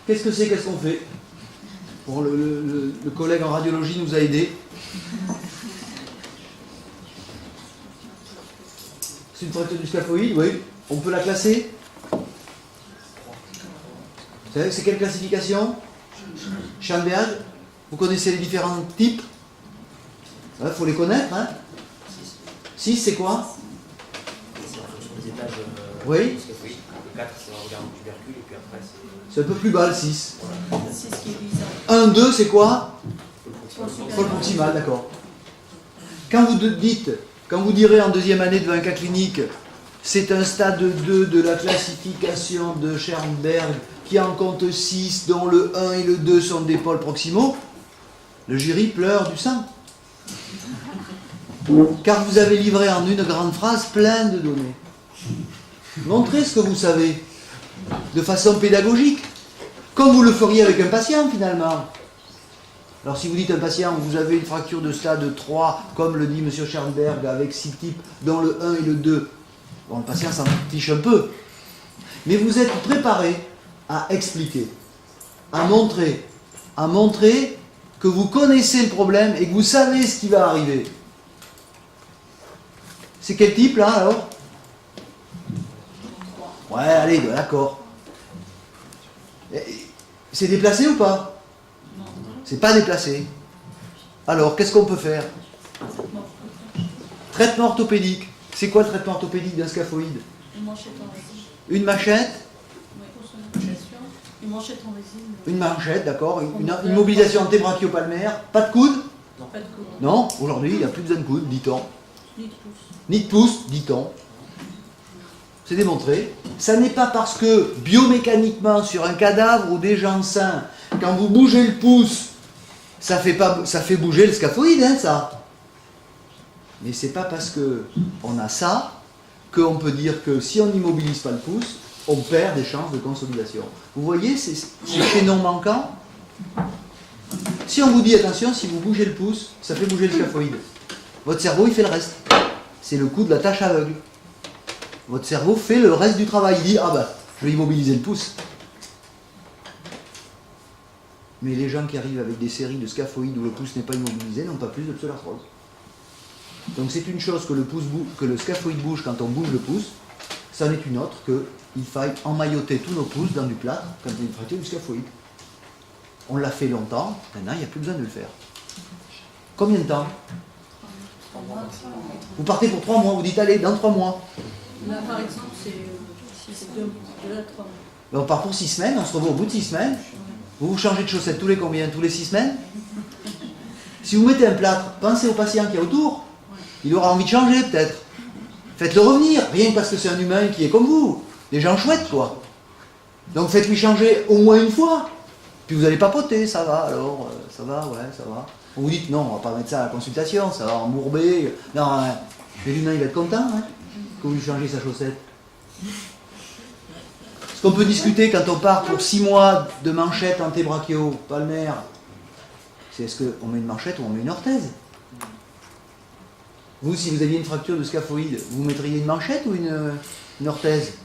Qu'est-ce que c'est? Qu'est-ce qu'on fait? Bon, le collègue en radiologie nous a aidés. C'est une fracture du scaphoïde, oui. On peut la classer? Vous savez, c'est quelle classification? Schoenberg. Vous connaissez les différents types? Il faut les connaître, hein? 6, c'est quoi? C'est en fonction des étages oui. du scaphoïde. Le 4, c'est l'organe du tubercule, et puis après, c'est... C'est un peu plus bas, le 6. Voilà. 6 qui est bizarre. 1, 2, c'est quoi? Paul Paul proximal, d'accord. Quand vous direz en deuxième année devant un cas clinique, c'est un stade 2 de la classification de Schoenberg qui en compte 6, dont le 1 et le 2 sont des pôles proximaux, le jury pleure du sang. Car vous avez livré en une grande phrase plein de données. Montrez ce que vous savez, de façon pédagogique, comme vous le feriez avec un patient finalement. Alors si vous dites à un patient, vous avez une fracture de stade 3, comme le dit M. Schoenberg, avec 6 types, dont le 1 et le 2, bon, le patient s'en fiche un peu. Mais vous êtes préparé à expliquer, à montrer que vous connaissez le problème et que vous savez ce qui va arriver. C'est quel type là alors? Ouais, allez, d'accord. C'est déplacé ou pas? C'est pas déplacé. Alors, qu'est-ce qu'on peut faire? Traitement orthopédique. C'est quoi le traitement orthopédique d'un scaphoïde? Une manchette en résine. Une machette? Une manchette en résine. Une manchette, d'accord. Une mobilisation antébrachiopalmaire. Pas de coude? Non, pas de coude. Non, aujourd'hui, il n'y a plus besoin de coude, dit-on. Ni de pouce. Ni de pouce, dit-on. C'est démontré. Ça n'est pas parce que, biomécaniquement, sur un cadavre ou des gens sains, quand vous bougez le pouce, ça fait bouger le scaphoïde, hein, ça. Mais c'est pas parce qu'on a ça qu'on peut dire que si on n'immobilise pas le pouce, on perd des chances de consolidation. Vous voyez ces chaînons manquants? Si on vous dit, attention, si vous bougez le pouce, ça fait bouger le scaphoïde. Votre cerveau, il fait le reste. C'est le coup de la tâche aveugle. Votre cerveau fait le reste du travail. Il dit, ah ben, je vais immobiliser le pouce. Mais les gens qui arrivent avec des séries de scaphoïdes où le pouce n'est pas immobilisé n'ont pas plus de pseudarthrose. Donc c'est une chose que le scaphoïde bouge quand on bouge le pouce, ça n'est une autre qu'il faille emmailloter tous nos pouces dans du plâtre quand il y a une fracture du scaphoïde. On l'a fait longtemps, maintenant il n'y a plus besoin de le faire. Combien de temps? Vous partez pour 3 mois, vous dites allez, dans 3 mois. Là par exemple c'est 2 à 3 mois. On part pour 6 semaines, on se revoit au bout de 6 semaines. Vous changez de chaussettes tous les combien? Tous les 6 semaines? Si vous mettez un plâtre, pensez au patient qui est autour. Il aura envie de changer peut-être. Faites-le revenir, rien que parce que c'est un humain qui est comme vous. Des gens chouettes quoi. Donc faites-lui changer au moins une fois. Puis vous allez papoter, ça va alors, ça va, ouais, ça va. On vous dit non, on va pas mettre ça à la consultation, ça va embourber. Non, hein. Mais l'humain il va être content hein, que vous lui changez sa chaussette. Ce qu'on peut discuter quand on part pour 6 mois de manchette antébrachio-palmaire, c'est est-ce qu'on met une manchette ou on met une orthèse? Vous, si vous aviez une fracture de scaphoïde, vous mettriez une manchette ou une orthèse?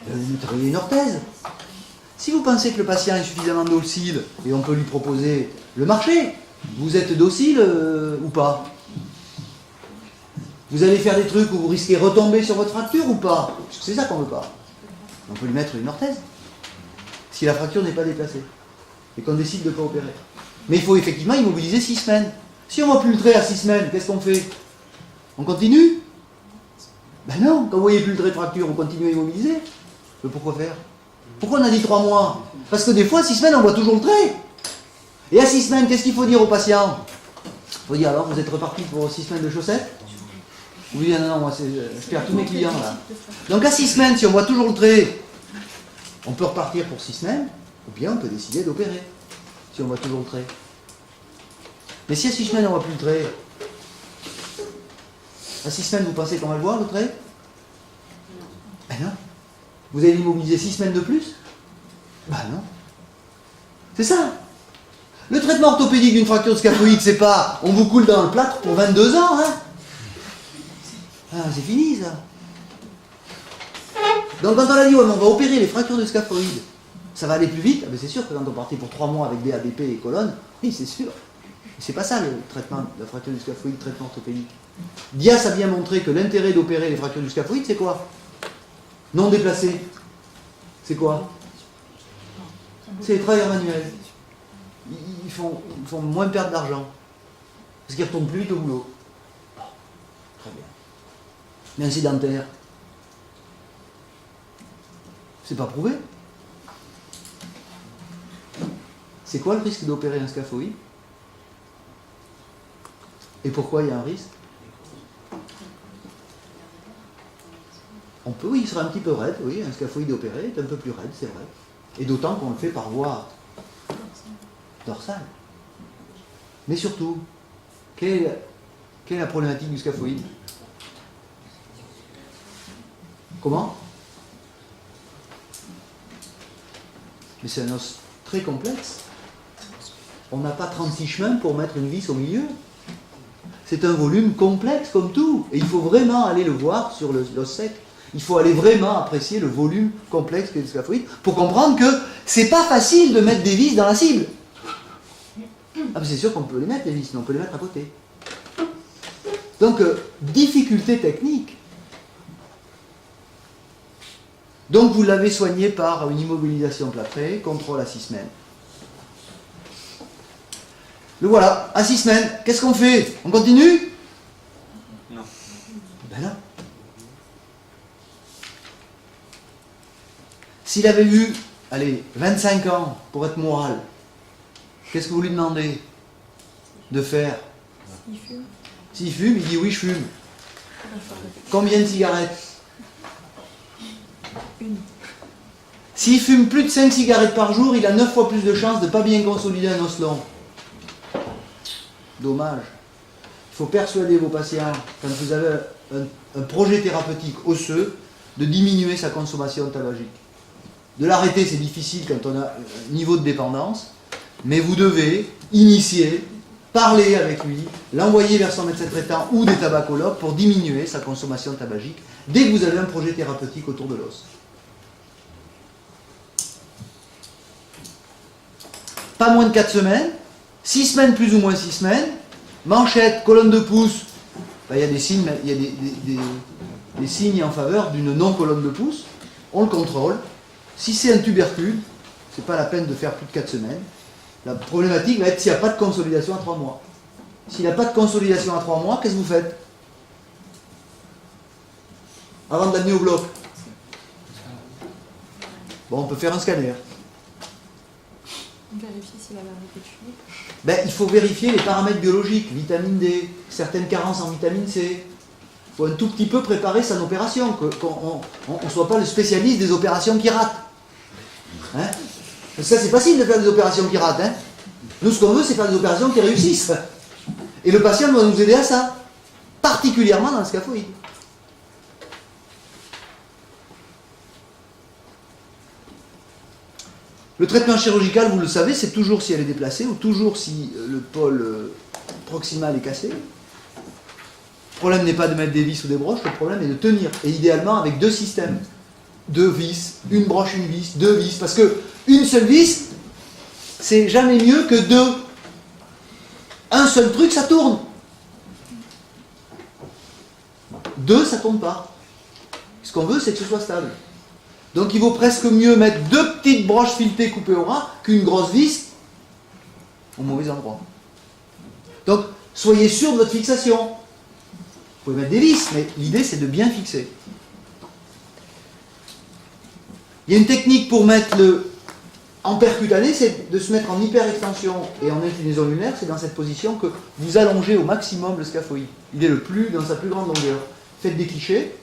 Vous mettriez une orthèse. Si vous pensez que le patient est suffisamment docile et on peut lui proposer le marché, vous êtes docile ou pas? Vous allez faire des trucs où vous risquez de retomber sur votre fracture ou pas? Parce que c'est ça qu'on ne veut pas. On peut lui mettre une orthèse si la fracture n'est pas déplacée et qu'on décide de ne pas opérer. Mais il faut effectivement immobiliser 6 semaines. Si on ne voit plus le trait à 6 semaines, qu'est-ce qu'on fait? On continue? Ben non, quand vous voyez plus le trait de fracture, vous continuez à immobiliser. Mais pourquoi faire? Pourquoi on a dit 3 mois? Parce que des fois, 6 semaines, on voit toujours le trait. Et à 6 semaines, qu'est-ce qu'il faut dire au patient? Il faut dire, alors, vous êtes reparti pour 6 semaines de chaussettes? Oui, non, moi, je perds tous mes clients, là. Donc à 6 semaines, si on voit toujours le trait, on peut repartir pour 6 semaines, ou bien on peut décider d'opérer, si on voit toujours le trait. Mais si à 6 semaines, on ne voit plus le trait, à 6 semaines, vous pensez qu'on va le voir, le trait? Ben non. Vous allez l'immobiliser 6 semaines de plus? Ben non. C'est ça. Le traitement orthopédique d'une fracture de scaphoïde, c'est pas on vous coule dans le plâtre pour 22 ans, hein? Ah, c'est fini, ça. Donc quand on a dit, ouais, on va opérer les fractures de scaphoïde, Ça va aller plus vite? C'est sûr que quand on partait pour 3 mois avec des ABP et colonnes, oui, c'est sûr. C'est pas ça le traitement de la fracture du scaphoïde, traitement orthopédique. Dias a bien montré que l'intérêt d'opérer les fractures du scaphoïde, c'est quoi? Non déplacés. C'est quoi? C'est les travailleurs manuels. Ils font moins perdre d'argent. Parce qu'ils retournent plus vite au boulot. Très bien. Mais un sédentaire, c'est pas prouvé. C'est quoi le risque d'opérer un scaphoïde? Et pourquoi il y a un risque? On peut, oui, il sera un petit peu raide, oui, un scaphoïde opéré est un peu plus raide, c'est vrai. Et d'autant qu'on le fait par voie dorsale. Mais surtout, quelle est la problématique du scaphoïde? Comment? Mais c'est un os très complexe. On n'a pas 36 chemins pour mettre une vis au milieu. C'est un volume complexe comme tout. Et il faut vraiment aller le voir sur l'os sec. Il faut aller vraiment apprécier le volume complexe qu'est le scaphoïde pour comprendre que c'est pas facile de mettre des vis dans la cible. C'est sûr qu'on peut les mettre, les vis, mais on peut les mettre à côté. Donc, difficulté technique. Donc, vous l'avez soigné par une immobilisation plâtrée, contrôle à 6 semaines. Le voilà, à 6 semaines, qu'est-ce qu'on fait? On continue? Non. Ben non. S'il avait eu, 25 ans pour être moral, qu'est-ce que vous lui demandez de faire? Il fume. S'il fume, il dit oui, je fume. Combien de cigarettes? Une. S'il fume plus de 5 cigarettes par jour, il a 9 fois plus de chances de ne pas bien consolider un os long. Dommage. Il faut persuader vos patients, quand vous avez un projet thérapeutique osseux, de diminuer sa consommation tabagique. De l'arrêter, c'est difficile quand on a un niveau de dépendance, mais vous devez initier, parler avec lui, l'envoyer vers son médecin traitant ou des tabacologues pour diminuer sa consommation tabagique dès que vous avez un projet thérapeutique autour de l'os. Pas moins de 4 semaines, 6 semaines plus ou moins 6 semaines, manchette, colonne de pouce, il y a des signes, il y a des signes en faveur d'une non-colonne de pouce, on le contrôle. Si c'est un tubercule, c'est pas la peine de faire plus de 4 semaines. La problématique va être s'il n'y a pas de consolidation à 3 mois. S'il n'y a pas de consolidation à 3 mois, qu'est-ce que vous faites? Avant de l'amener au bloc. Bon, on peut faire un scanner. Vérifier s'il a arrêté de fumer. Il faut vérifier les paramètres biologiques, vitamine D, certaines carences en vitamine C. Il faut un tout petit peu préparer son opération, qu'on ne soit pas le spécialiste des opérations qui ratent. Hein? Parce que ça, c'est facile de faire des opérations qui ratent. Hein? Nous, ce qu'on veut, c'est faire des opérations qui réussissent. Et le patient doit nous aider à ça, particulièrement dans le scaphoïde. Le traitement chirurgical, vous le savez, c'est toujours si elle est déplacée ou toujours si le pôle proximal est cassé. Le problème n'est pas de mettre des vis ou des broches, le problème est de tenir. Et idéalement avec 2 systèmes. 2 vis, une broche, une vis, 2 vis. Parce que une seule vis, c'est jamais mieux que 2. Un seul truc, ça tourne. 2, ça tourne pas. Ce qu'on veut, c'est que ce soit stable. Donc il vaut presque mieux mettre 2 petites broches filetées coupées au ras qu'une grosse vis au mauvais endroit. Donc soyez sûr de votre fixation. Vous pouvez mettre des vis, mais l'idée c'est de bien fixer. Il y a une technique pour mettre en percutané, c'est de se mettre en hyperextension et en inclinaison lunaire, c'est dans cette position que vous allongez au maximum le scaphoïde. Il est dans sa plus grande longueur. Faites des clichés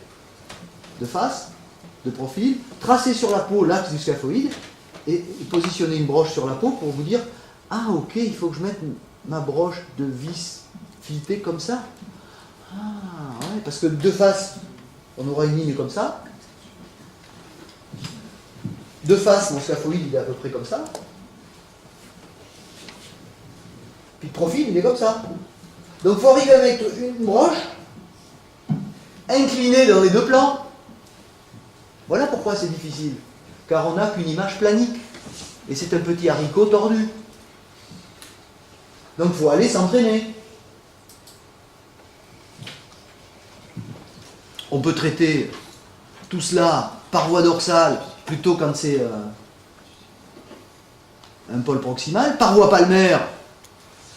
de face, de profil, tracez sur la peau l'axe du scaphoïde et positionnez une broche sur la peau pour vous dire « Ah ok, il faut que je mette ma broche de vis filetée comme ça. » Ah ouais, parce que de face, on aura une ligne comme ça. De face, mon scaphoïde, il est à peu près comme ça. Puis de profil, il est comme ça. Donc il faut arriver avec une broche inclinée dans les 2 plans. Voilà pourquoi c'est difficile. Car on n'a qu'une image planique. et c'est un petit haricot tordu. Donc il faut aller s'entraîner. On peut traiter tout cela par voie dorsale, plutôt quand c'est un pôle proximal, par voie palmaire,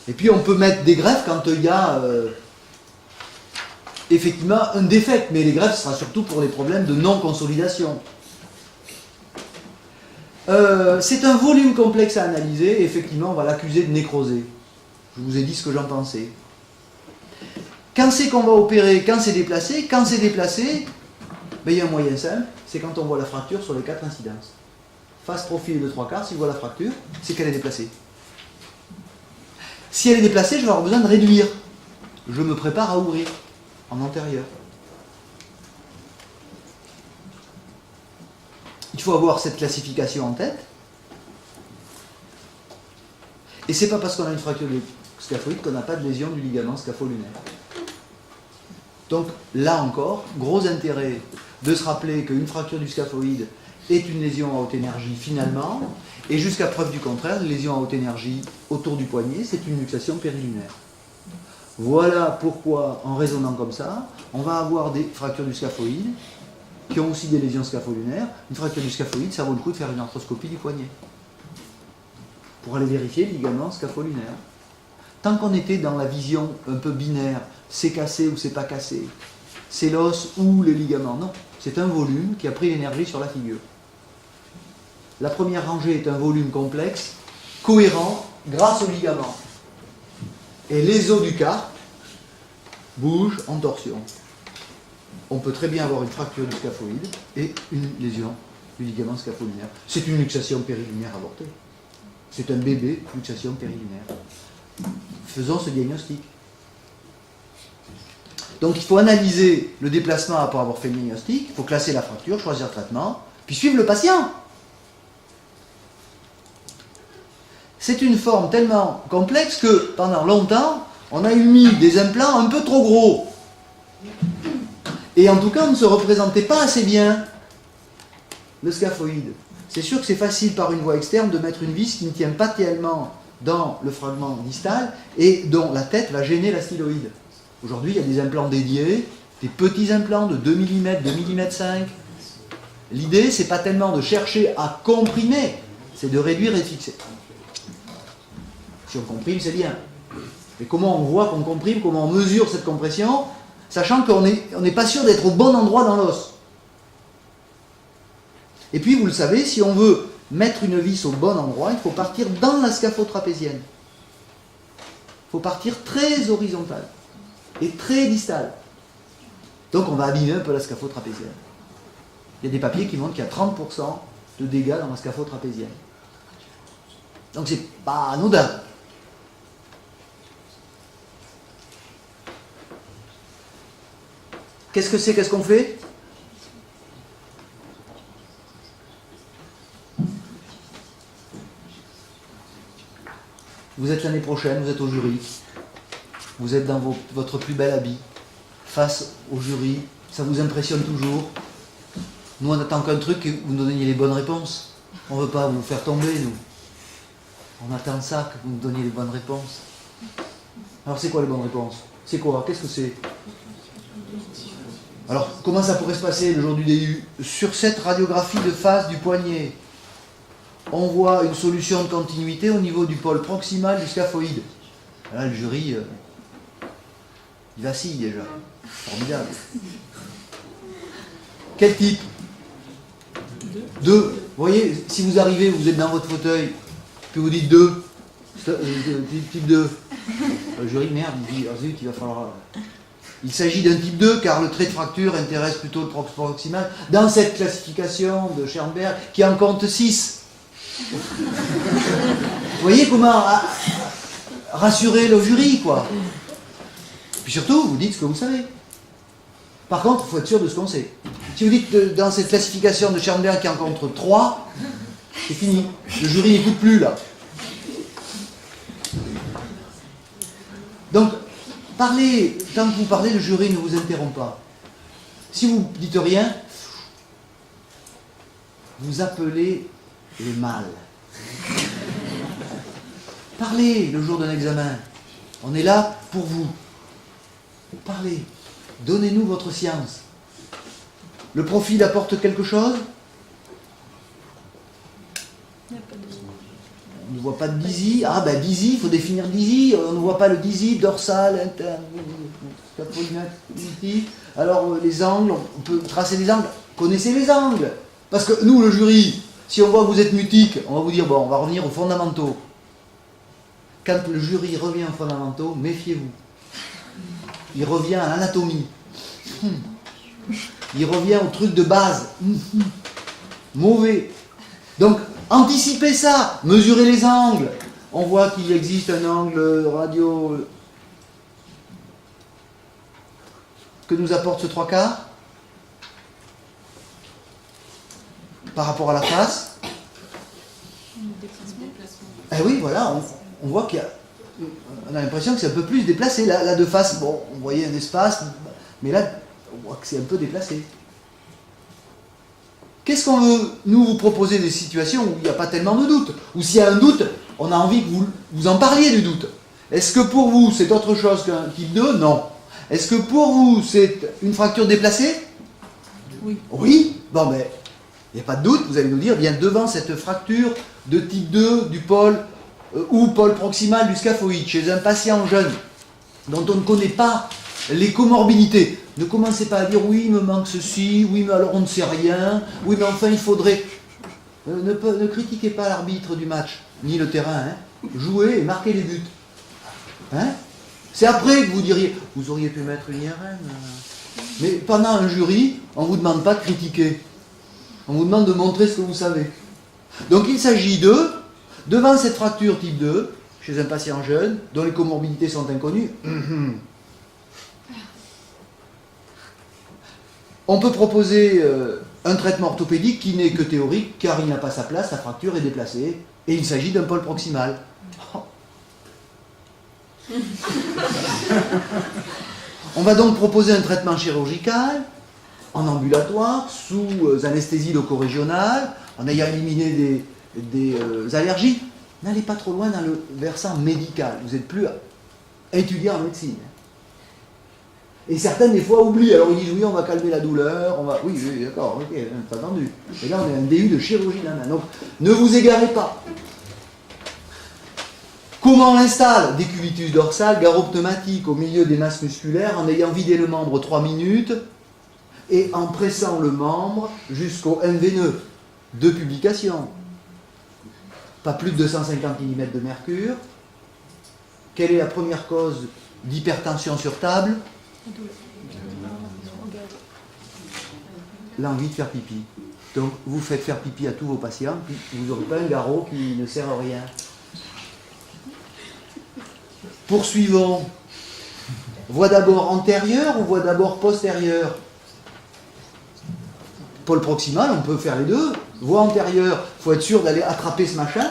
et puis on peut mettre des greffes quand il y a effectivement un défect, mais les greffes, ce sera surtout pour les problèmes de non-consolidation. C'est un volume complexe à analyser, et effectivement on va l'accuser de nécroser. Je vous ai dit ce que j'en pensais. Quand c'est qu'on va opérer, quand c'est déplacé, ben, il y a un moyen simple, c'est quand on voit la fracture sur les 4 incidences. Face, profil de 3/4, si je vois la fracture, c'est qu'elle est déplacée. Si elle est déplacée, je vais avoir besoin de réduire. Je me prépare à ouvrir en antérieur. Il faut avoir cette classification en tête. Et c'est pas parce qu'on a une fracture du scaphoïde qu'on n'a pas de lésion du ligament scapho-lunaire. Donc là encore, gros intérêt de se rappeler qu'une fracture du scaphoïde est une lésion à haute énergie finalement, et jusqu'à preuve du contraire, une lésion à haute énergie autour du poignet, c'est une luxation périlunaire. Voilà pourquoi, en raisonnant comme ça, on va avoir des fractures du scaphoïde qui ont aussi des lésions scapho-lunaires. Une fracture du scaphoïde, ça vaut le coup de faire une arthroscopie du poignet pour aller vérifier le ligament scapho-lunaire. Tant qu'on était dans la vision un peu binaire, c'est cassé ou c'est pas cassé, c'est l'os ou les ligaments, non, c'est un volume qui a pris l'énergie sur la figure. La première rangée est un volume complexe, cohérent, grâce aux ligaments. Et les os du carpe bougent en torsion. On peut très bien avoir une fracture du scaphoïde et une lésion du ligament scapho-lunaire. C'est une luxation périlunaire avortée. C'est un bébé luxation périlunaire. Faisons ce diagnostic. Donc il faut analyser le déplacement après avoir fait le diagnostic, il faut classer la fracture, choisir le traitement, puis suivre le patient. C'est une forme tellement complexe que pendant longtemps, on a eu mis des implants un peu trop gros. Et en tout cas, on ne se représentait pas assez bien le scaphoïde. C'est sûr que c'est facile par une voie externe de mettre une vis qui ne tient pas tellement dans le fragment distal et dont la tête va gêner la styloïde. Aujourd'hui, il y a des implants dédiés, des petits implants de 2 mm, 2 mm 5. L'idée, c'est pas tellement de chercher à comprimer, c'est de réduire et de fixer. Si on comprime, c'est bien. Mais comment on voit qu'on comprime, comment on mesure cette compression, sachant qu'on n'est pas sûr d'être au bon endroit dans l'os. Et puis, vous le savez, si on veut mettre une vis au bon endroit, il faut partir dans la scaphotrapézienne. Il faut partir très horizontal et très distal. Donc on va abîmer un peu la scaphotrapézienne. Il y a des papiers qui montrent qu'il y a 30% de dégâts dans la scaphotrapézienne. Donc c'est pas anodin. Qu'est-ce que c'est? Qu'est-ce qu'on fait? Vous êtes l'année prochaine, vous êtes au jury. Vous êtes dans votre plus bel habit. Face au jury, ça vous impressionne toujours. Nous, on n'attend qu'un truc, que vous nous donniez les bonnes réponses. On ne veut pas vous faire tomber, nous. On attend ça, que vous nous donniez les bonnes réponses. Alors, c'est quoi les bonnes réponses? C'est quoi? Qu'est-ce que c'est? Alors, comment ça pourrait se passer le jour du DU? Sur cette radiographie de face du poignet, on voit une solution de continuité au niveau du pôle proximal du scaphoïde. Là, le jury, il vacille déjà. Formidable. Quel type? 2. Vous voyez, si vous arrivez, vous êtes dans votre fauteuil, puis vous dites 2. Type 2. Le jury, merde, il dit, zut, il va falloir... Il s'agit d'un type 2, car le trait de fracture intéresse plutôt le proximal, dans cette classification de Schoenberg, qui en compte 6. Vous voyez comment rassurer le jury, quoi. Puis surtout, vous dites ce que vous savez. Par contre, il faut être sûr de ce qu'on sait. Si vous dites dans cette classification de Schoenberg qui en compte 3, c'est fini. Le jury n'écoute plus, là. Donc, parlez, tant que vous parlez, le jury ne vous interrompt pas. Si vous ne dites rien, vous appelez le mal. Parlez le jour d'un examen. On est là pour vous. Parlez. Donnez-nous votre science. Le profil apporte quelque chose? On ne voit pas de dizzy. Ah ben dizzy, il faut définir dizzy. On ne voit pas le dizzy, dorsal, interne, scapholinaire. Alors les angles, on peut tracer les angles. Connaissez les angles. Parce que nous, le jury, si on voit que vous êtes mutique, on va vous dire, bon, on va revenir aux fondamentaux. Quand le jury revient aux fondamentaux, méfiez-vous. Il revient à l'anatomie. Il revient au truc de base. Mauvais. Donc, anticipez ça. Mesurez les angles. On voit qu'il existe un angle radio. Que nous apporte ce 3/4 par rapport à la face. Eh oui, voilà, on voit qu'il y a. On a l'impression que c'est un peu plus déplacé. Là, de face, bon, on voyait un espace, mais là, on voit que c'est un peu déplacé. Qu'est-ce qu'on veut, nous, vous proposer des situations où il n'y a pas tellement de doute? Ou s'il y a un doute, on a envie que vous en parliez du doute. Est-ce que pour vous, c'est autre chose qu'un type 2? Non. Est-ce que pour vous, c'est une fracture déplacée? Oui. Oui. Bon, mais il n'y a pas de doute, vous allez nous dire, bien devant cette fracture de type 2 du pôle ou pôle proximal du scaphoïde, chez un patient jeune, dont on ne connaît pas les comorbidités. Ne commencez pas à dire, oui, il me manque ceci, oui, mais alors on ne sait rien, oui, mais enfin, il faudrait... Ne critiquez pas l'arbitre du match, ni le terrain, hein. Jouez et marquez les buts. Hein? C'est après que vous diriez, vous auriez pu mettre une IRM. Mais pendant un jury, on ne vous demande pas de critiquer. On vous demande de montrer ce que vous savez. Donc il s'agit de, devant cette fracture type 2, chez un patient jeune, dont les comorbidités sont inconnues, on peut proposer un traitement orthopédique qui n'est que théorique, car il n'a pas sa place, la fracture est déplacée, et il s'agit d'un pôle proximal. On va donc proposer un traitement chirurgical, en ambulatoire, sous anesthésie loco-régionale, en ayant éliminé des allergies. N'allez pas trop loin dans le versant médical. Vous n'êtes plus étudiant en médecine. Et certaines, des fois, oublient. Alors, ils disent, oui, on va calmer la douleur, on va... Oui, d'accord, ok, pas entendu. Et là, on a un DU de chirurgie dans la main. Donc, ne vous égarez pas. Comment on l'installe? Décubitus dorsal, garrot pneumatique au milieu des masses musculaires, en ayant vidé le membre 3 minutes, et en pressant le membre jusqu'au M veineux. 2 publications. Pas plus de 250 mm de mercure. Quelle est la première cause d'hypertension sur table? L'envie de faire pipi. Donc vous faites faire pipi à tous vos patients, puis vous n'aurez pas un garrot qui ne sert à rien. Poursuivons. Voie d'abord antérieure ou voie d'abord postérieure? Pôle proximal, on peut faire les deux. Voie antérieure, il faut être sûr d'aller attraper ce machin.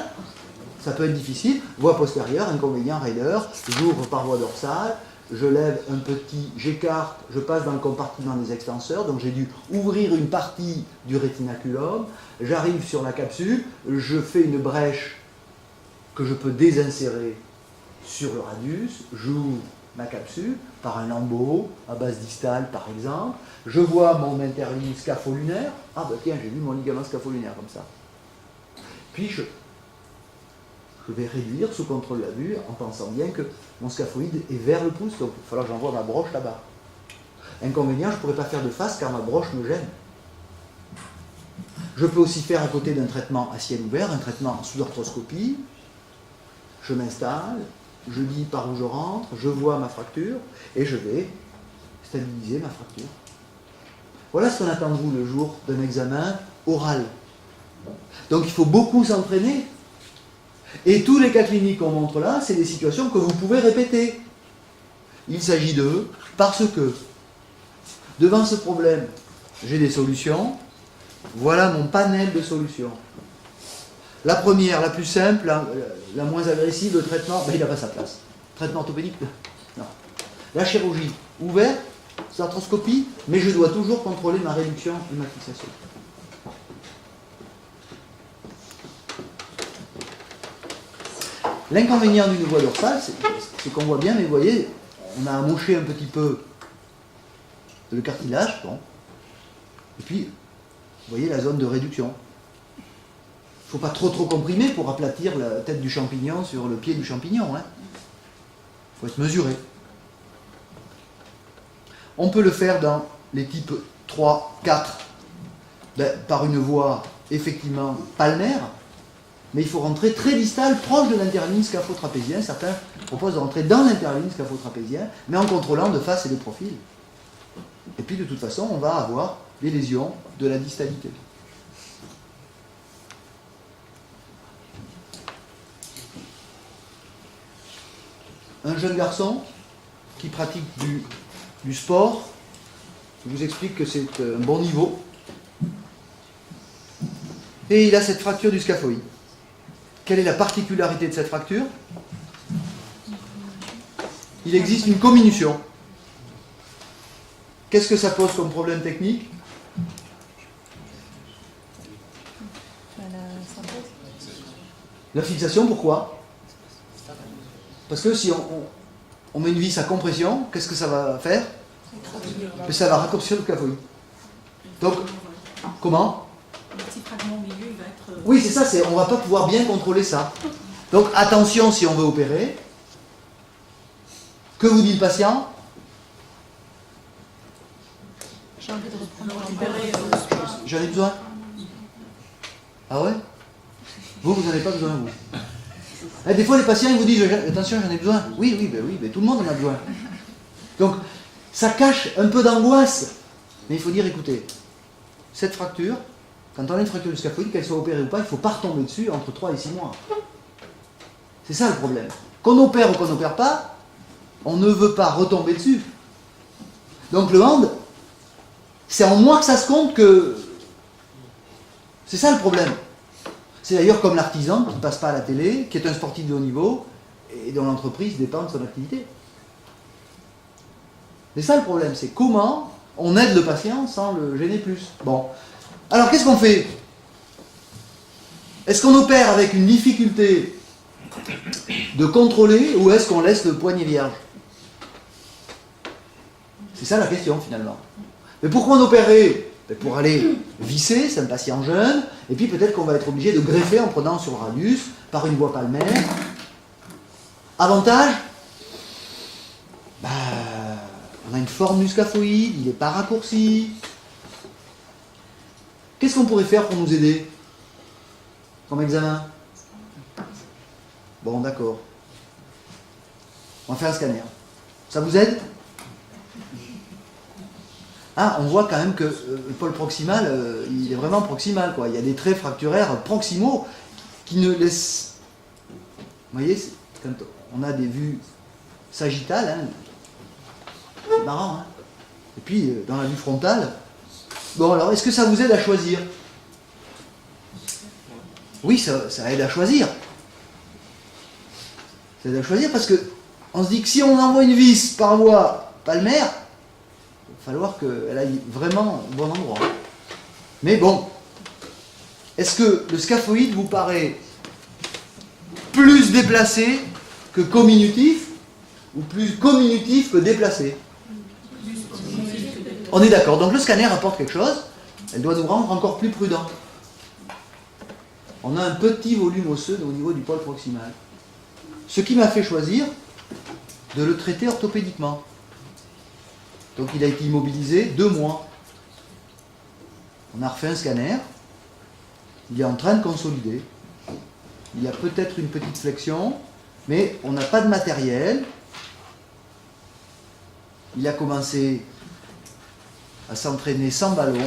Ça peut être difficile. Voie postérieure, inconvénient, raideur. J'ouvre par voie dorsale. Je lève un petit, j'écarte, je passe dans le compartiment des extenseurs, donc j'ai dû ouvrir une partie du rétinaculum, j'arrive sur la capsule, je fais une brèche que je peux désinsérer sur le radius, j'ouvre ma capsule par un lambeau à base distale par exemple, je vois mon interligne scapho-lunaire, ah ben tiens j'ai vu mon ligament scapho-lunaire comme ça, puis je vais réduire sous contrôle de la vue en pensant bien que mon scaphoïde est vers le pouce, donc il va falloir que j'envoie ma broche là-bas. Inconvénient, je ne pourrais pas faire de face car ma broche me gêne. Je peux aussi faire à côté d'un traitement à ciel ouvert, un traitement sous arthroscopie. Je m'installe, je dis par où je rentre, je vois ma fracture et je vais stabiliser ma fracture. Voilà ce qu'on attend de vous le jour d'un examen oral. Donc il faut beaucoup s'entraîner. Et tous les cas cliniques qu'on montre là, c'est des situations que vous pouvez répéter. Il s'agit de, parce que, devant ce problème, j'ai des solutions, voilà mon panel de solutions. La première, la plus simple, la moins agressive, le traitement, ben, il n'a pas sa place. Traitement orthopédique, non. La chirurgie, ouverte, c'est arthroscopie, mais je dois toujours contrôler ma réduction et ma fixation. L'inconvénient d'une voie dorsale, c'est qu'on voit bien, mais vous voyez, on a amoché un petit peu le cartilage, bon. Et puis, vous voyez la zone de réduction. Il ne faut pas trop comprimer pour aplatir la tête du champignon sur le pied du champignon. Il faut être mesuré. On peut le faire dans les types 3, 4, par une voie effectivement palmaire, mais il faut rentrer très distal, proche de l'interligne scapho-trapézien. Certains proposent de rentrer dans l'interligne scapho-trapézien, mais en contrôlant de face et de profil. Et puis de toute façon, on va avoir des lésions de la distalité. Un jeune garçon qui pratique du sport, je vous explique que c'est un bon niveau, et il a cette fracture du scaphoïde. Quelle est la particularité de cette fracture? Il existe une comminution. Qu'est-ce que ça pose comme problème technique? La fixation, pourquoi? Parce que si on met une vis à compression, qu'est-ce que ça va faire? Ça va raccourcir le scaphoïde. Donc, comment? Le petit fragment au milieu, il va être... Oui, c'est ça, on ne va pas pouvoir bien contrôler ça. Donc, attention si on veut opérer. Que vous dit le patient? J'ai envie de reprendre l'opérer. J'en ai besoin. Ah ouais? Vous n'en avez pas besoin, vous. Des fois, les patients ils vous disent attention, j'en ai besoin. Oui, tout le monde en a besoin. Donc, ça cache un peu d'angoisse. Mais il faut dire écoutez, cette fracture, quand on a une fracture du scaphoïde, qu'elle soit opérée ou pas, il ne faut pas retomber dessus entre 3 et 6 mois. C'est ça le problème. Qu'on opère ou qu'on n'opère pas, on ne veut pas retomber dessus. Donc, le hand, c'est en moi que ça se compte que. C'est ça le problème. C'est d'ailleurs comme l'artisan qui ne passe pas à la télé, qui est un sportif de haut niveau et dont l'entreprise dépend de son activité. C'est ça le problème, c'est comment on aide le patient sans le gêner plus. Bon. Alors qu'est-ce qu'on fait? Est-ce qu'on opère avec une difficulté de contrôler ou est-ce qu'on laisse le poignet vierge? C'est ça la question finalement. Mais pourquoi on opérait? Pour aller visser, c'est un patient jeune, et puis peut-être qu'on va être obligé de greffer en prenant sur le radius par une voie palmaire. Avantage? On a une forme du scaphoïde, il n'est pas raccourci. Qu'est-ce qu'on pourrait faire pour nous aider comme examen? Bon, d'accord. On va faire un scanner. Ça vous aide? On voit quand même que le pôle proximal, il est vraiment proximal, quoi. Il y a des traits fracturaires proximaux qui ne laissent... Vous voyez, quand on a des vues sagittales, c'est marrant, Et puis, dans la vue frontale... Bon, alors, est-ce que ça vous aide à choisir? Oui, ça aide à choisir. Ça aide à choisir parce que on se dit que si on envoie une vis par voie palmaire, il va falloir qu'elle aille vraiment au bon endroit. Mais bon, est-ce que le scaphoïde vous paraît plus déplacé que comminutif ou plus comminutif que déplacé? On est d'accord. Donc le scanner apporte quelque chose. Elle doit nous rendre encore plus prudents. On a un petit volume osseux au niveau du pôle proximal. Ce qui m'a fait choisir de le traiter orthopédiquement. Donc il a été immobilisé 2 mois. On a refait un scanner. Il est en train de consolider. Il y a peut-être une petite flexion, mais on n'a pas de matériel. Il a commencé à s'entraîner sans ballon.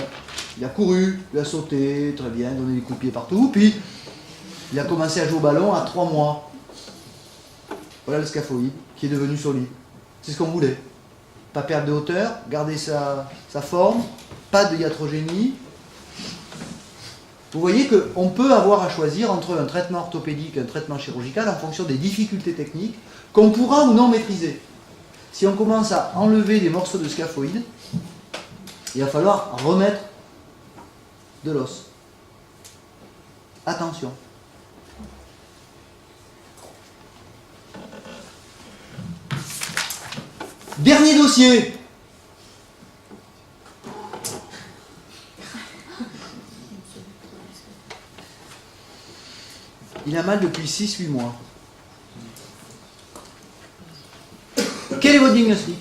Il a couru, il a sauté, très bien, donné des coups de pied partout. Puis il a commencé à jouer au ballon à 3 mois. Voilà le scaphoïde qui est devenu solide. C'est ce qu'on voulait. Pas perdre de hauteur, garder sa forme, pas de iatrogénie. Vous voyez qu'on peut avoir à choisir entre un traitement orthopédique et un traitement chirurgical en fonction des difficultés techniques qu'on pourra ou non maîtriser. Si on commence à enlever des morceaux de scaphoïde, il va falloir remettre de l'os. Attention. Dernier dossier. Il a mal depuis 6-8 mois. Quel est votre diagnostic?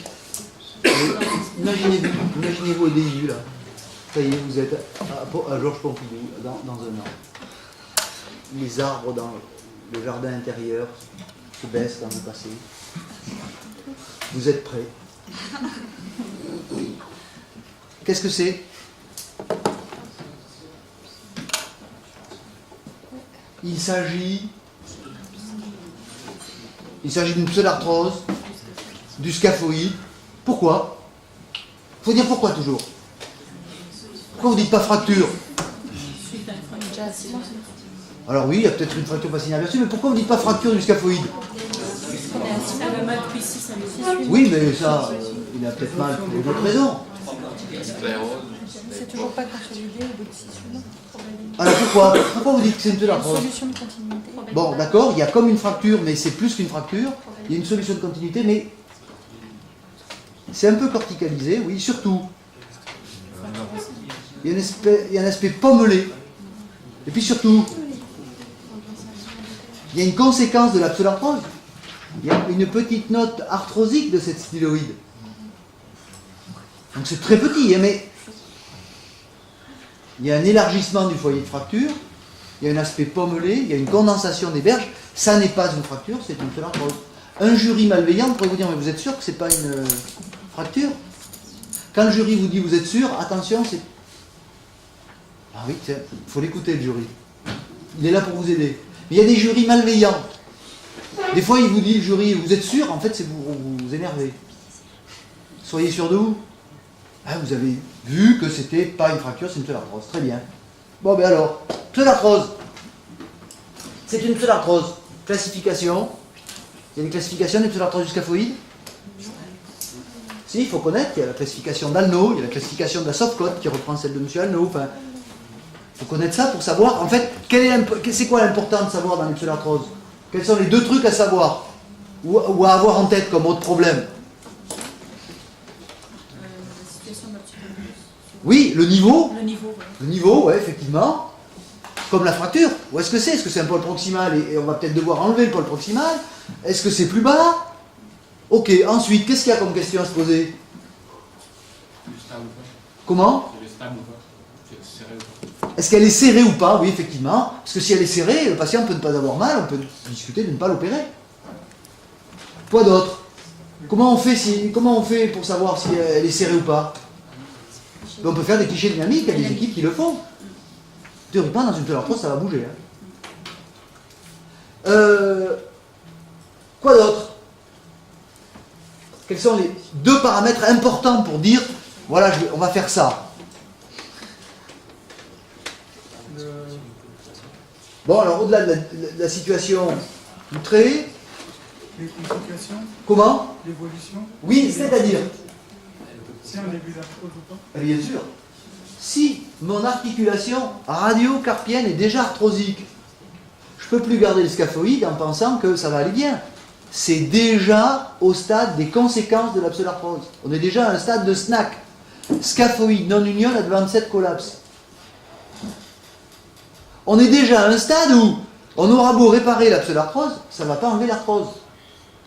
Imaginez-vous au début, là. Ça y est, vous êtes à Georges Pompidou, dans un an. Les arbres dans le jardin intérieur se baissent dans le passé. Vous êtes prêts. Qu'est-ce que c'est? Il s'agit d'une pseudarthrose, du scaphoïde. Pourquoi? Il faut dire pourquoi toujours. Pourquoi vous ne dites pas fracture? Alors oui, il y a peut-être une fracture fasciale là-dessus, mais pourquoi vous ne dites pas fracture du scaphoïde? Oui, mais ça, il a peut-être mal pour d'autres raisons. C'est toujours pas consolidé au bout de 6 mois. Alors pourquoi vous dites que c'est une pseudarthrose? Solution de continuité. Bon, d'accord, il y a comme une fracture, mais c'est plus qu'une fracture. Il y a une solution de continuité, mais c'est un peu corticalisé, oui, surtout. Il y a un aspect pommelé. Et puis surtout, il y a une conséquence de la pseudarthrose. Il y a une petite note arthrosique de cette styloïde. Donc c'est très petit, mais il y a un élargissement du foyer de fracture, il y a un aspect pommelé, il y a une condensation des berges. Ça n'est pas une fracture, c'est une pseudarthrose. Un jury malveillant pourrait vous dire, mais vous êtes sûr que ce n'est pas une fracture? Quand le jury vous dit, vous êtes sûr, attention, c'est... Ah oui, il faut l'écouter, le jury. Il est là pour vous aider. Mais il y a des jurys malveillants. Des fois, il vous dit, le jury, vous êtes sûr? En fait, c'est pour vous énerver. Soyez sûr de vous. Ah, vous avez vu que c'était pas une fracture, c'est une pseudarthrose. Très bien. Bon, ben alors, pseudarthrose. C'est une pseudarthrose. Classification. Il y a des classifications des pseudarthroses du scaphoïde? Si, il faut connaître. Il y a la classification d'Alno, il y a la classification de la Softcote qui reprend celle de M. Alno. Enfin, il faut connaître ça pour savoir, en fait, c'est quoi l'important de savoir dans les pseudarthroses? Quels sont les deux trucs à savoir ou à avoir en tête comme autre problème? Oui, le niveau. Le niveau, ouais, effectivement. Comme la fracture. Où est-ce que c'est? Est-ce que c'est un pôle proximal et on va peut-être devoir enlever le pôle proximal? Est-ce que c'est plus bas? Ok, ensuite, qu'est-ce qu'il y a comme question à se poser? Comment? Est-ce qu'elle est serrée ou pas? Oui, effectivement. Parce que si elle est serrée, le patient peut ne pas avoir mal, on peut discuter de ne pas l'opérer. Quoi d'autre? Comment on fait pour savoir si elle est serrée ou pas? On peut faire des clichés dynamiques, il y a des équipes qui le font. Théoriquement, dans une pseudarthrose, ça va bouger. Quoi d'autre? Quels sont les deux paramètres importants pour dire, voilà, on va faire ça? Bon, alors au-delà de la situation du trait... Les complications? Comment? L'évolution? Oui, c'est-à-dire? C'est un début d'arthrose ou pas? Bien sûr. Si mon articulation radio-carpienne est déjà arthrosique, je ne peux plus garder le scaphoïde en pensant que ça va aller bien. C'est déjà au stade des conséquences de la pseudarthrose. On est déjà à un stade de SNAC. Scaphoïde non-union advanced collapse. On est déjà à un stade où on aura beau réparer la pseudarthrose, ça ne va pas enlever l'arthrose.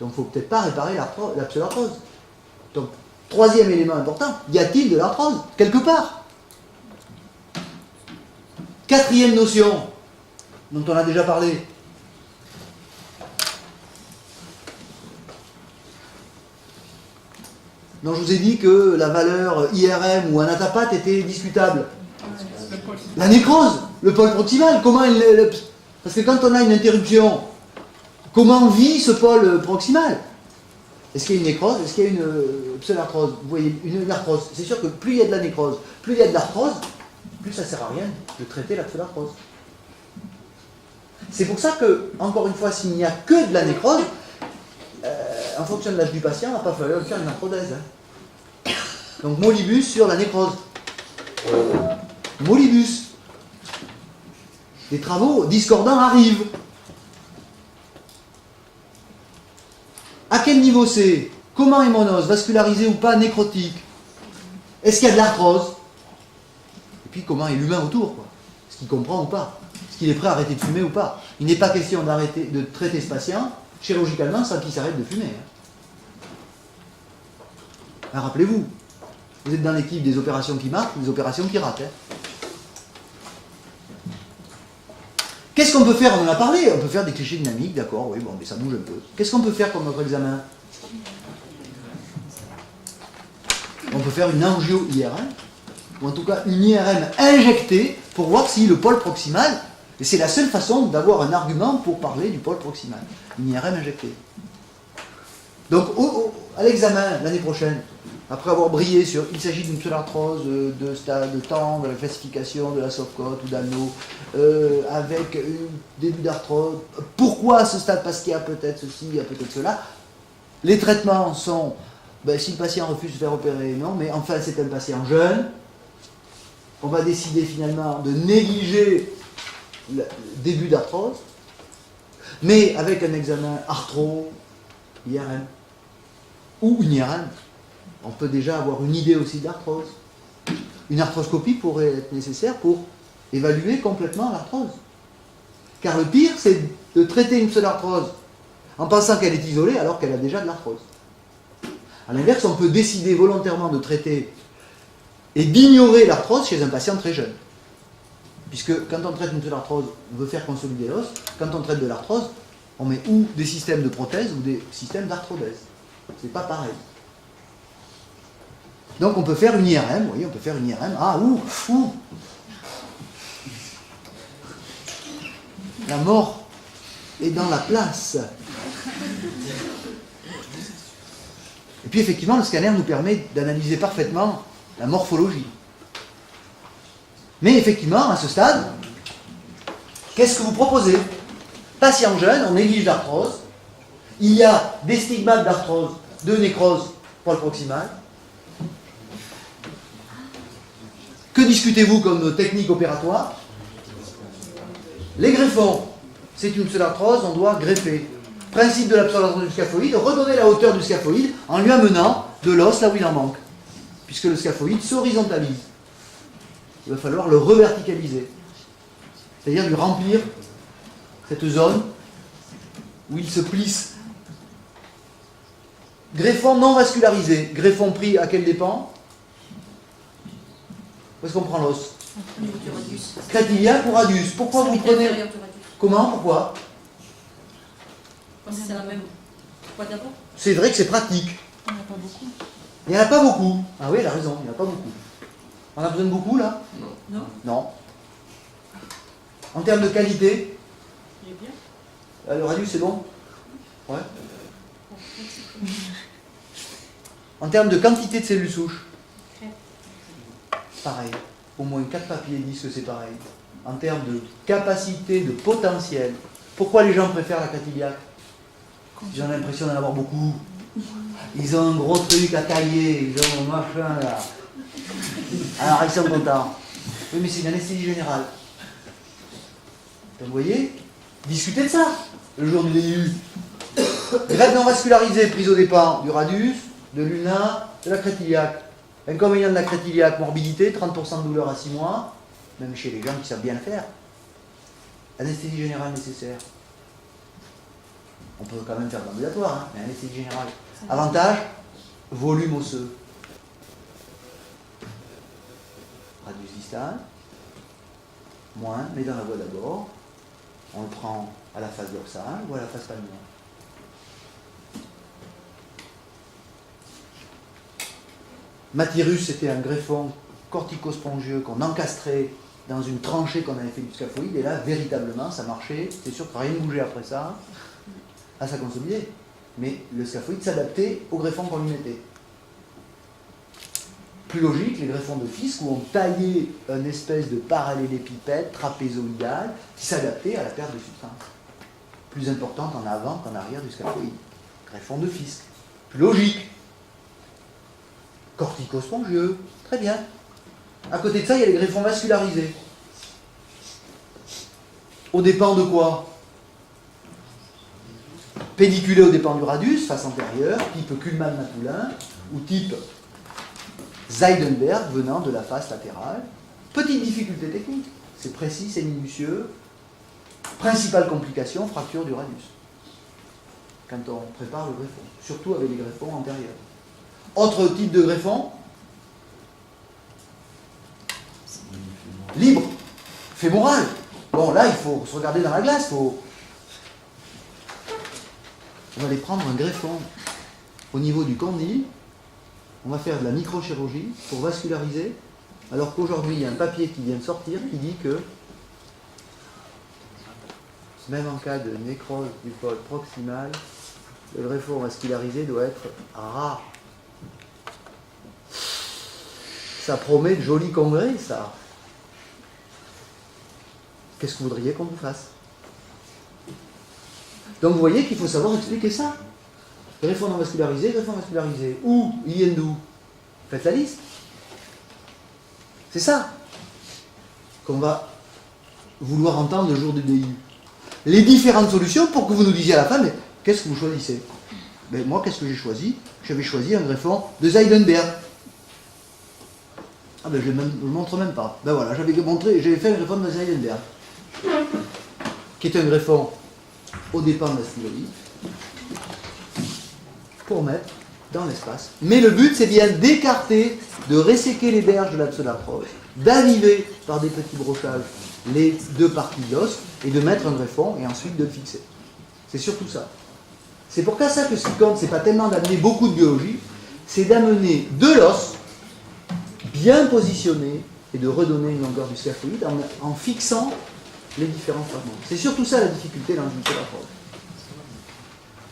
Donc il ne faut peut-être pas réparer la pseudarthrose. Donc, troisième élément important, y a-t-il de l'arthrose quelque part? Quatrième notion, dont on a déjà parlé. Donc je vous ai dit que la valeur IRM ou anatapate était discutable. La nécrose, le pôle proximal, comment parce que quand on a une interruption, comment vit ce pôle proximal? Est-ce qu'il y a une nécrose? Est-ce qu'il y a une pseudarthrose? Vous voyez, une arthrose. C'est sûr que plus il y a de la nécrose, plus il y a de l'arthrose, plus ça ne sert à rien de traiter la pseudarthrose. C'est pour ça que, encore une fois, s'il n'y a que de la nécrose, en fonction de l'âge du patient, il n'a pas fallu faire une arthrodèse. Donc molybus sur la nécrose. Molybus. Des travaux discordants arrivent. À quel niveau c'est? Comment est mon os? Vascularisé ou pas? Nécrotique? Est-ce qu'il y a de l'arthrose? Et puis comment est l'humain autour, quoi? Est-ce qu'il comprend ou pas? Est-ce qu'il est prêt à arrêter de fumer ou pas? Il n'est pas question de traiter ce patient chirurgicalement sans qu'il s'arrête de fumer. Alors, rappelez-vous, vous êtes dans l'équipe des opérations qui marquent, des opérations qui ratent. Qu'est-ce qu'on peut faire? On en a parlé, on peut faire des clichés dynamiques, d'accord, oui, bon, mais ça bouge un peu. Qu'est-ce qu'on peut faire comme notre examen? On peut faire une angio-IRM, ou en tout cas une IRM injectée pour voir si le pôle proximal, et c'est la seule façon d'avoir un argument pour parler du pôle proximal, une IRM injectée. Donc à l'examen l'année prochaine, après avoir brillé sur il s'agit d'une pseudarthrose de stade, de temps, de la classification, de la soft-cote ou d'anneau, avec début d'arthrose, pourquoi à ce stade? Parce qu'il y a peut-être ceci, il y a peut-être cela. Les traitements sont, si le patient refuse de faire opérer, non, mais enfin c'est un patient jeune, on va décider finalement de négliger le début d'arthrose, mais avec un examen arthro, IRM, ou une IRM, on peut déjà avoir une idée aussi de l'arthrose. Une arthroscopie pourrait être nécessaire pour évaluer complètement l'arthrose. Car le pire, c'est de traiter une pseudarthrose en pensant qu'elle est isolée alors qu'elle a déjà de l'arthrose. A l'inverse, on peut décider volontairement de traiter et d'ignorer l'arthrose chez un patient très jeune. Puisque quand on traite une pseudarthrose, on veut faire consolider l'os. Quand on traite de l'arthrose, on met ou des systèmes de prothèse ou des systèmes d'arthrodèse. C'est pas pareil. Donc on peut faire une IRM, oui, on peut faire une IRM. Ah, ouh. La mort est dans la place. Et puis effectivement, le scanner nous permet d'analyser parfaitement la morphologie. Mais effectivement, à ce stade, qu'est-ce que vous proposez? Patient jeune, on néglige l'arthrose. Il y a des stigmates d'arthrose, de nécrose pôle proximal. Que discutez-vous comme technique opératoire? Les greffons. C'est une pseudarthrose, on doit greffer. Principe de la pseudarthrose du scaphoïde, redonner la hauteur du scaphoïde en lui amenant de l'os là où il en manque. Puisque le scaphoïde s'horizontalise. Il va falloir le reverticaliser. C'est-à-dire lui remplir cette zone où il se plisse. Greffon non vascularisé. Greffon pris à quel dépend? Où est-ce qu'on prend l'os? Au niveau du radius. Crête iliaque ou radius? Pourquoi vous prenez... Comment? Pourquoi? C'est la même. Pourquoi d'abord? C'est vrai que c'est pratique. Il n'y en a pas beaucoup. Il n'y en a pas beaucoup. Ah oui, elle a raison, il n'y en a pas beaucoup. On a besoin de beaucoup là? Non. Non. En termes de qualité, Il est bien. le radius c'est bon? Ouais. En termes de quantité de cellules souches, pareil. Au moins 4 papiers disent que c'est pareil. En termes de capacité, de potentiel, pourquoi les gens préfèrent la crête iliaque? Ils ont l'impression d'en avoir beaucoup. Ils ont un gros truc à tailler, ils ont un machin là. Alors ils sont contents. Oui, mais c'est une anesthésie générale. Donc, vous voyez, discutez de ça le jour du DU. Greffe non vascularisée, prise au départ du radius, de l'ulna, de la crête iliaque. Inconvénient de la crête iliaque, morbidité, 30% de douleur à 6 mois, même chez les gens qui savent bien le faire. Anesthésie générale nécessaire. On peut quand même faire de l'ambulatoire, mais anesthésie générale. Avantage, volume osseux. Radius distal, moins, mais dans la voie d'abord. On le prend à la face dorsale ou à la face palmaire. Mathyrus, c'était un greffon corticospongieux qu'on encastrait dans une tranchée qu'on avait fait du scaphoïde, et là, véritablement, ça marchait. C'est sûr que rien ne bougeait après ça. Ah, ça consolidait. Mais le scaphoïde s'adaptait au greffon qu'on lui mettait. Plus logique, les greffons de Fisk, où on taillait une espèce de parallélépipède trapézoïdal qui s'adaptait à la perte de substance. Plus importante en avant qu'en arrière du scaphoïde. Greffon de Fisk. Plus logique. Corticospongieux. Très bien. À côté de ça, il y a les greffons vascularisés. Au dépend de quoi? pédiculé au dépend du radius, face antérieure, type Kuhlmann-Mapoulin, ou type Zeidenberg venant de la face latérale. Petite difficulté technique, c'est précis, c'est minutieux. Principale complication, fracture du radius. Quand on prépare le greffon, surtout avec les greffons antérieurs. Autre type de greffon, libre, fémoral. Bon, là, il faut se regarder dans la glace. On va aller prendre un greffon au niveau du condyle. On va faire de la microchirurgie pour vasculariser. Alors qu'aujourd'hui, il y a un papier qui vient de sortir qui dit que, même en cas de nécrose du col proximal, le greffon vascularisé doit être rare. Ça promet de jolis congrès, ça. Qu'est-ce que vous voudriez qu'on vous fasse? Donc vous voyez qu'il faut savoir expliquer ça. Greffon non vascularisé, greffon vascularisé. Où? Ils viennent d'où? Faites la liste. C'est ça qu'on va vouloir entendre le jour du DIU. Les différentes solutions pour que vous nous disiez à la fin, mais qu'est-ce que vous choisissez? Ben, moi, qu'est-ce que j'ai choisi? J'avais choisi un greffon de Zeidenberg. Ah ben je ne le montre même pas. Ben voilà, j'avais fait un greffon de Zeidenberg, qui est un greffon au dépend de la styloïde, pour mettre dans l'espace. Mais le but, c'est bien d'écarter, de resséquer les berges de la pseudarthrose, d'aviver par des petits brochages les deux parties de l'os, et de mettre un greffon, et ensuite de le fixer. C'est surtout ça. C'est pour ça que ce qui compte, c'est pas tellement d'amener beaucoup de biologie, c'est d'amener de l'os, bien positionné, et de redonner une longueur du scaphoïde en fixant les différents fragments. C'est surtout ça la difficulté dans le pseudarthrose.